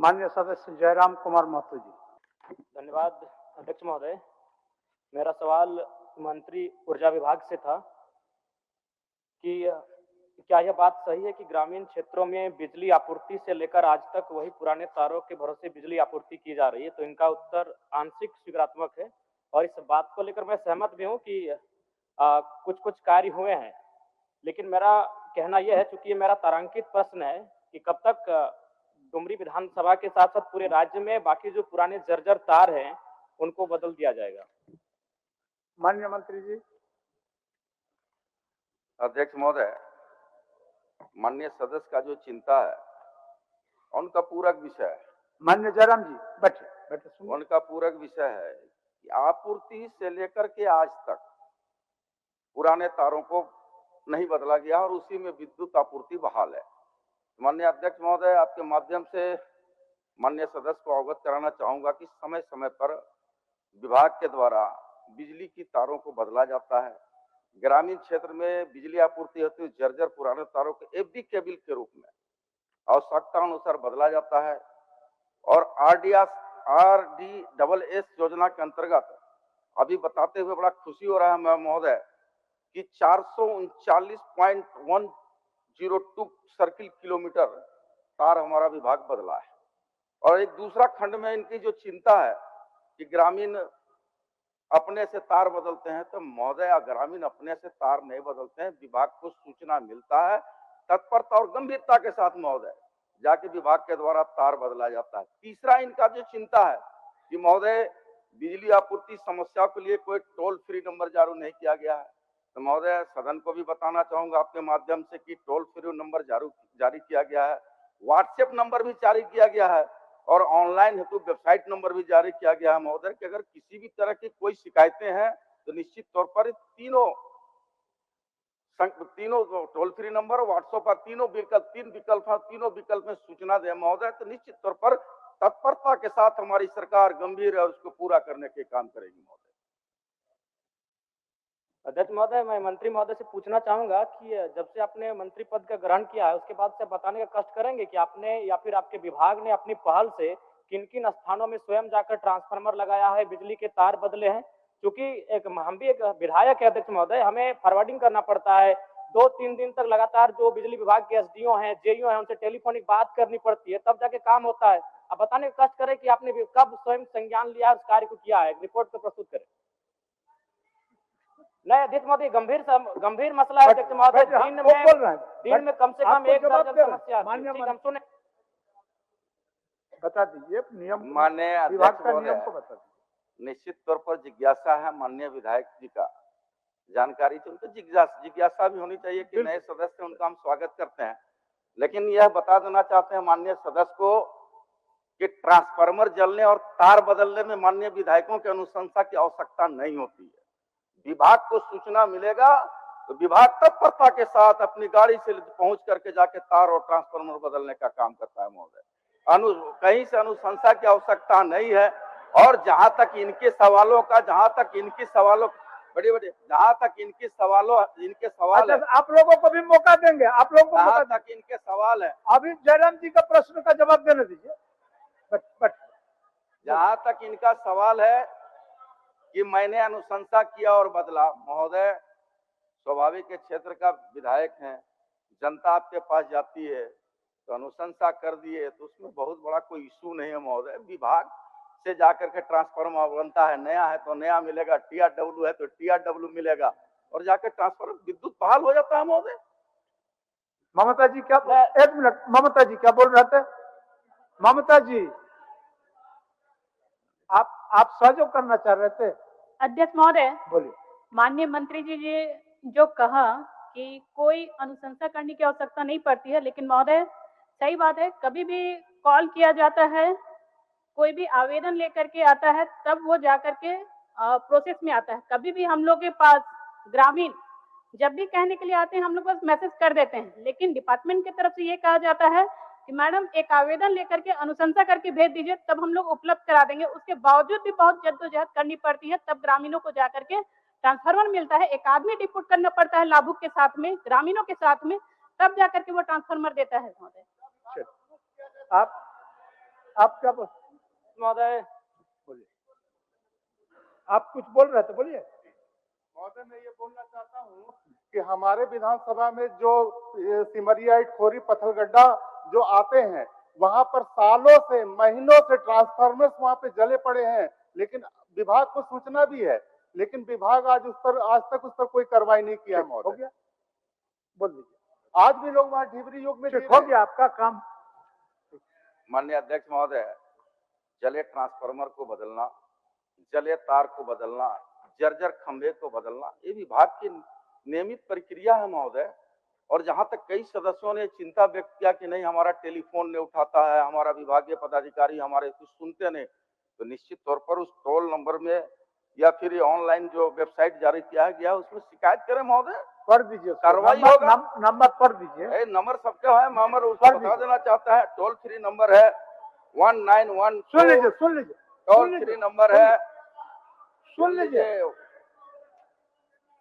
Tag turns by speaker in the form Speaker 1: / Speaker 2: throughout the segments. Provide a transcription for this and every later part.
Speaker 1: माननीय सदस्य जयराम कुमार महतो जी।
Speaker 2: धन्यवाद अध्यक्ष महोदय। मेरा सवाल मंत्री ऊर्जा विभाग से था कि क्या यह बात सही है कि ग्रामीण क्षेत्रों में बिजली आपूर्ति से लेकर आज तक वही पुराने तारों के भरोसे बिजली आपूर्ति की जा रही है? तो इनका उत्तर आंशिक स्वीकारात्मक है और इस बात को लेकर मैं सहमत भी हूं कि कुछ कुछ कार्य हुए हैं, लेकिन मेरा कहना यह है, चूंकि ये मेरा तारांकित प्रश्न है, कि कब तक डुमरी विधानसभा के साथ साथ पूरे राज्य में बाकी जो पुराने जर्जर तार हैं उनको बदल दिया जाएगा?
Speaker 1: माननीय मंत्री जी।
Speaker 3: अध्यक्ष महोदय, माननीय सदस्य का जो चिंता है उनका पूरक विषय है।
Speaker 1: माननीय जयराम जी बैठे बैठे सुनिए।
Speaker 3: उनका पूरक विषय है कि आपूर्ति से लेकर के आज तक पुराने तारों को नहीं बदला गया और उसी में विद्युत आपूर्ति बहाल है। माननीय अध्यक्ष महोदय, आपके माध्यम से माननीय सदस्य को अवगत कराना चाहूंगा कि समय समय पर विभाग के द्वारा बिजली की तारों को बदला जाता है। ग्रामीण क्षेत्र में बिजली आपूर्ति होती है, जर्जर पुराने तारों को एफडी केबल के रूप में आवश्यकता अनुसार बदला जाता है। और RDSS योजना के अंतर्गत अभी बताते हुए बड़ा खुशी हो रहा है महोदय कि 439.102 सर्किल किलोमीटर तार हमारा विभाग बदला है। और एक दूसरा खंड में इनकी जो चिंता है कि ग्रामीण अपने से तार बदलते हैं, तो महोदय ग्रामीण अपने से तार नहीं बदलते हैं, विभाग को सूचना मिलता है, तत्परता और गंभीरता के साथ महोदय जाके विभाग के द्वारा तार बदला जाता है। तीसरा इनका जो चिंता है कि महोदय बिजली आपूर्ति समस्या के लिए कोई टोल फ्री नंबर जारी नहीं किया गया है। तो महोदय सदन को भी बताना चाहूंगा आपके माध्यम से कि टोल फ्री नंबर जारी किया गया है, व्हाट्सएप नंबर भी जारी किया गया है और ऑनलाइन हेतु वेबसाइट नंबर भी जारी किया गया है महोदय कि अगर किसी भी तरह की कोई शिकायतें हैं तो निश्चित तौर पर तीनों टोल फ्री नंबर, व्हाट्सएप पर तीन विकल्प में सूचना दे महोदय, तो निश्चित तौर पर तत्परता के साथ हमारी सरकार गंभीर है उसको पूरा करने के काम करेगी महोदय।
Speaker 2: अध्यक्ष महोदय, मैं मंत्री महोदय से पूछना चाहूंगा कि जब से आपने मंत्री पद का ग्रहण किया है उसके बाद से बताने का कष्ट करेंगे कि आपने या फिर आपके विभाग ने अपनी पहल से किन किन स्थानों में स्वयं जाकर ट्रांसफार्मर लगाया है, बिजली के तार बदले हैं? क्योंकि हम भी एक विधायक है अध्यक्ष महोदय, हमें फॉरवर्डिंग करना पड़ता है, 2-3 दिन तक लगातार जो बिजली विभाग के एसडीओ हैं, जेईओ हैं, उनसे टेलीफोनिक बात करनी पड़ती है, तब जाके काम होता है। अब बताने का कष्ट करें कि आपने कब स्वयं संज्ञान लिया उस कार्य को किया है, रिपोर्ट को प्रस्तुत करें। नहीं अध्यक्ष महोदय, गंभीर मसला है अध्यक्ष महोदय। दिन में कम से कम एक दर्जन समस्या हम सुने।
Speaker 1: बता दीजिए नियम,
Speaker 3: माननीय
Speaker 1: विभाग का
Speaker 3: अध्यक्ष
Speaker 1: नियम को बता दीजिए।
Speaker 3: निश्चित तौर पर जिज्ञासा है माननीय विधायक जी का, जानकारी तो उनको जिज्ञासा भी होनी चाहिए कि नए सदस्य उनका हम स्वागत करते हैं, लेकिन यह बता देना चाहते हैं माननीय सदस्य को कि ट्रांसफार्मर जलने और तार बदलने में माननीय विधायकों की अनुशंसा की आवश्यकता नहीं होती है। विभाग को सूचना मिलेगा तो विभाग तत्परता के साथ अपनी गाड़ी से पहुंच करके जाके तार और ट्रांसफार्मर बदलने का काम करता है महोदय। कहीं से अनुशंसा की आवश्यकता नहीं है। और जहां तक इनके सवालों सवाल है,
Speaker 1: आप लोगों को भी मौका देंगे, आप लोगों को मौका
Speaker 3: तक इनके सवाल है,
Speaker 1: अभी जयराम जी का प्रश्न का जवाब देने दीजिए।
Speaker 3: जहां तक इनका सवाल है कि मैंने अनुशंसा किया और बदला, महोदय स्वाभाविक के क्षेत्र का विधायक हैं, जनता आपके पास जाती है तो अनुशंसा कर दिए तो उसमें बहुत बड़ा कोई इशू नहीं है महोदय। विभाग से जाकर के ट्रांसफार्मर बनता है, नया है तो नया मिलेगा, TRW है तो TRW मिलेगा और जाकर ट्रांसफार्मर विद्युत बहाल हो जाता है महोदय।
Speaker 1: ममता जी क्या, एक मिनट, ममता जी क्या बोल रहे थे? ममता जी आप सहयोग करना चाह रहे थे?
Speaker 4: अध्यक्ष महोदय,
Speaker 1: बोलिए।
Speaker 4: माननीय मंत्री जी जो कहा कि कोई अनुशंसा करने की आवश्यकता नहीं पड़ती है, लेकिन महोदय सही बात है, कभी भी कॉल किया जाता है, कोई भी आवेदन लेकर के आता है तब वो जाकर के प्रोसेस में आता है। कभी भी हम लोग के पास ग्रामीण जब भी कहने के लिए आते हैं हम लोग बस मैसेज कर देते हैं, लेकिन डिपार्टमेंट की तरफ से ये कहा जाता है कि मैडम एक आवेदन लेकर के अनुशंसा करके भेज दीजिए, तब हम लोग उपलब्ध करा देंगे। उसके बावजूद भी बहुत जद्दोजहद करनी पड़ती है, तब ग्रामीणों को जाकर के ट्रांसफार्मर मिलता है। एक आदमी डिप्यूट करना पड़ता है लाभुक के साथ में, ग्रामीणों के साथ में, तब जाकर के वो ट्रांसफार्मर देता है महोदय।
Speaker 1: आप क्या बोल
Speaker 2: महोदय,
Speaker 1: बोलिए, आप कुछ बोल रहे थे, बोलिए।
Speaker 5: महोदय, मैं ये बोलना चाहता हूँ कि हमारे विधानसभा में जो सिमरिया इटखोरी पत्थलगड्ढा जो आते हैं, वहां पर सालों से महीनों से ट्रांसफार्मर्स वहां पे जले पड़े हैं, लेकिन विभाग को सूचना भी है, लेकिन विभाग आज तक उस पर कोई कार्रवाई नहीं किया।
Speaker 1: हो
Speaker 5: महोदय,
Speaker 1: गया, बोल दीजिए।
Speaker 5: आज भी लोग वहां ढिबरी युग में जी
Speaker 1: ठीक,
Speaker 5: रहे
Speaker 1: हो
Speaker 5: हैं।
Speaker 1: गया आपका काम।
Speaker 3: माननीय अध्यक्ष महोदय, जले ट्रांसफार्मर को बदलना, जले तार को बदलना, जर्जर खंभे को बदलना, ये विभाग की नियमित प्रक्रिया है महोदय। और जहां तक कई सदस्यों ने चिंता व्यक्त किया कि नहीं हमारा टेलीफोन नहीं उठाता है, हमारा विभागीय पदाधिकारी हमारे कुछ सुनते नहीं, तो निश्चित तौर पर उस टोल नंबर में या फिर ऑनलाइन जो वेबसाइट जारी किया गया है उसमें शिकायत करें महोदय,
Speaker 1: पढ़ दीजिए,
Speaker 3: कार्रवाई
Speaker 1: नंबर-
Speaker 3: होगा।
Speaker 1: नंबर पढ़ दीजिए।
Speaker 3: नंबर सबका है, नंबर उसको बता देना चाहता है। टोल फ्री नंबर है 1912।
Speaker 1: सुन लीजिए, सुन लीजिए,
Speaker 3: टोल फ्री नंबर है,
Speaker 1: सुन लीजिए।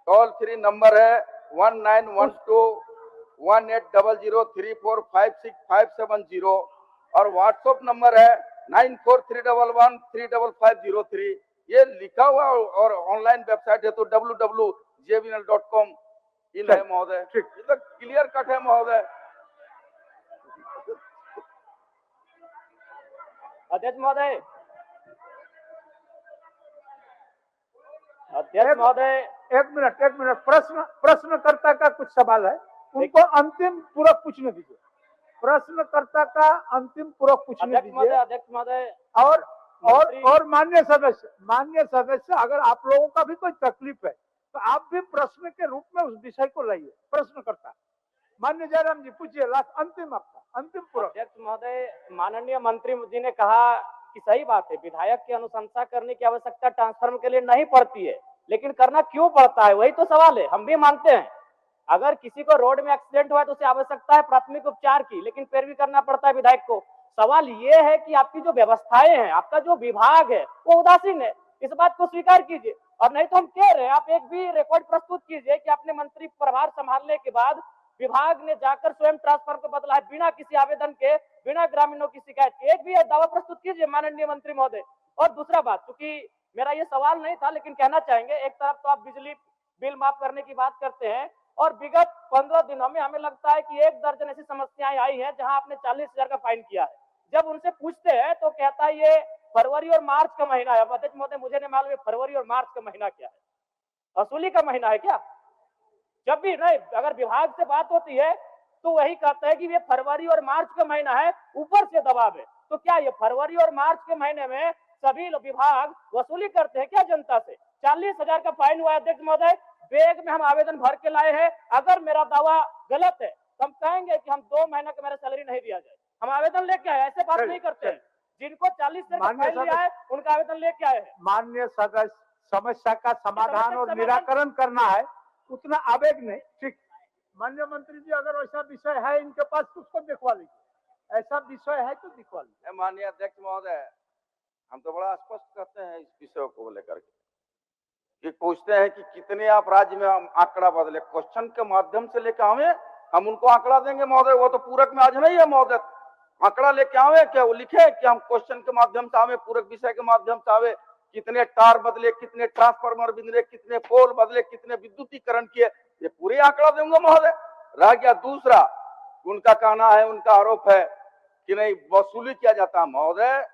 Speaker 3: टोल फ्री नंबर है 1912-1800-345657 और व्हाट्सएप नंबर है 9431135503। ये लिखा हुआ और ऑनलाइन वेबसाइट है तो www.jvinl.com इन है महोदय।
Speaker 1: ठीक।
Speaker 3: ये तो क्लियर कट है महोदय।
Speaker 2: अध्यक्ष महोदय, अध्यक्ष महोदय,
Speaker 1: एक मिनट, प्रश्नकर्ता का कुछ सवाल है, उनको अंतिम पूरक पूछने दीजिए। प्रश्नकर्ता का अंतिम पूरक पूछने
Speaker 2: अध्यक्ष महोदय,
Speaker 1: दीजिए।
Speaker 2: अध्यक्ष महोदय,
Speaker 1: और माननीय सदस्य, अगर आप लोगों का भी कोई तकलीफ है तो आप भी प्रश्न के रूप में उस विषय को लाइए। प्रश्नकर्ता माननीय जयराम जी पूछिए, लास्ट अंतिम, आपका अंतिम पूरक।
Speaker 2: अध्यक्ष महोदय, माननीय मंत्री जी ने कहा कि सही बात है, विधायक की अनुशंसा करने की आवश्यकता ट्रांसफार्मर के लिए नहीं पड़ती है, लेकिन करना क्यों पड़ता है, वही तो सवाल है। हम भी मानते हैं अगर किसी को रोड में एक्सीडेंट हुआ है तो उसे आवश्यकता है प्राथमिक उपचार की, लेकिन फिर भी करना पड़ता है विधायक को। सवाल ये है कि आपकी जो व्यवस्थाएं हैं, आपका जो विभाग है वो उदासीन है, इस बात को स्वीकार कीजिए। और नहीं तो हम कह रहे हैं, आप एक भी रिकॉर्ड प्रस्तुत कीजिए कि आपने मंत्री प्रभार संभालने के बाद विभाग ने जाकर स्वयं ट्रांसफर को बदला है बिना किसी आवेदन के, बिना ग्रामीणों की शिकायत के। एक भी दावा प्रस्तुत कीजिए माननीय मंत्री महोदय। और दूसरा बात, क्योंकि मेरा ये सवाल नहीं था लेकिन कहना चाहेंगे, एक तरफ तो आप बिजली बिल माफ करने की बात करते हैं और विगत 15 दिनों में हमें लगता है कि 1 दर्जन ऐसी समस्याएं आई हैं जहां आपने 40,000 का फाइन किया है। जब उनसे पूछते हैं तो कहता है ये फरवरी और मार्च का महीना है। अध्यक्ष महोदय, मुझे नहीं मालूम फरवरी और मार्च का महीना क्या है, वसूली का महीना है क्या? जब भी नहीं, अगर विभाग से बात होती है तो वही कहता है कि ये फरवरी और मार्च का महीना है, ऊपर से दबाव है। तो क्या ये फरवरी और मार्च के महीने में सभी विभाग वसूली करते हैं क्या जनता से? 40,000 का फाइन हुआ है अध्यक्ष महोदय, बैग में हम आवेदन भर के लाए हैं। अगर मेरा दावा गलत है तो हम कहेंगे कि हम 2 महीने का मेरा सैलरी नहीं दिया जाए। हम आवेदन लेके आए, ऐसे बात नहीं करते हैं। जिनको 40,000 का फाइन लिया है उनका आवेदन लेके आए हैं।
Speaker 1: माननीय सदस्य, समस्या का समाधान और निराकरण करना है, उतना आवेग नहीं। ठीक, माननीय मंत्री जी, अगर ऐसा विषय है इनके पास तो उसको दिखवा लीजिए, ऐसा विषय है तो दिखवा लीजिए।
Speaker 3: माननीय अध्यक्ष महोदय, हम तो बड़ा स्पष्ट करते हैं इस विषय को लेकर के, पूछते हैं कि कितने आप राज्य में हम आंकड़ा बदले, क्वेश्चन के माध्यम से लेकर आवे, हम उनको आंकड़ा देंगे महोदय। वो तो पूरक में आज नहीं है महोदय, आंकड़ा लेके आवे क्या, वो लिखे कि हम क्वेश्चन के माध्यम से आवे, पूरक विषय के माध्यम से आवे, कितने टार बदले, कितने ट्रांसफार्मर बदले, कितने पोल बदले, कितने विद्युतीकरण किए, ये पूरे आंकड़ा देंगे महोदय। रह गया दूसरा, उनका कहना है, उनका आरोप है कि नहीं वसूली किया जाता है। महोदय,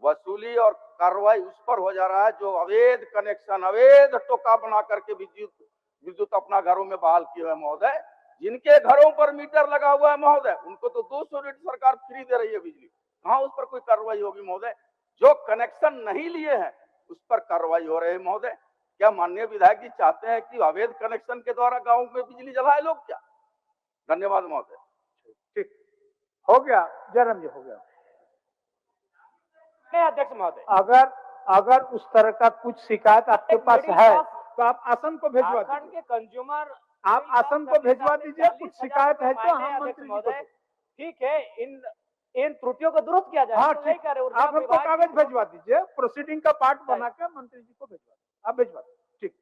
Speaker 3: वसूली और कार्रवाई उस पर हो जा रहा है जो अवैध कनेक्शन, अवैध टोका बना करके विद्युत अपना घरों में बहाल किए हुए महोदय। जिनके घरों पर मीटर लगा हुआ है महोदय, उनको तो 200 यूनिट सरकार फ्री दे रही है बिजली, कहां उस पर कोई कार्रवाई होगी महोदय? जो कनेक्शन नहीं लिए हैं उस पर कार्रवाई हो रही है महोदय। क्या माननीय विधायक जी चाहते हैं कि अवैध कनेक्शन के द्वारा गाँव में बिजली जलाए लोग क्या? धन्यवाद महोदय।
Speaker 1: ठीक, हो गया जयराम जी, हो गया।
Speaker 2: अध्यक्ष महोदय,
Speaker 1: अगर उस तरह का कुछ शिकायत आपके पास है तो आप आसन को भिजवा
Speaker 2: झारखंड
Speaker 1: दीजिए।
Speaker 2: के कंज्यूमर,
Speaker 1: आप आसन को भिजवा दीजिए। कुछ शिकायत है तो हम मंत्री जी को देंगे।
Speaker 2: ठीक है, इन त्रुटियों को दुरुस्त किया जाए।
Speaker 1: हाँ,
Speaker 2: तो नहीं
Speaker 1: ठीक,
Speaker 2: कह रहे,
Speaker 1: आप हमको कागज भिजवा दीजिए, प्रोसीडिंग का पार्ट बना के मंत्री जी को भिजवा दीजिए। आप भिजवा दीजिए। ठीक।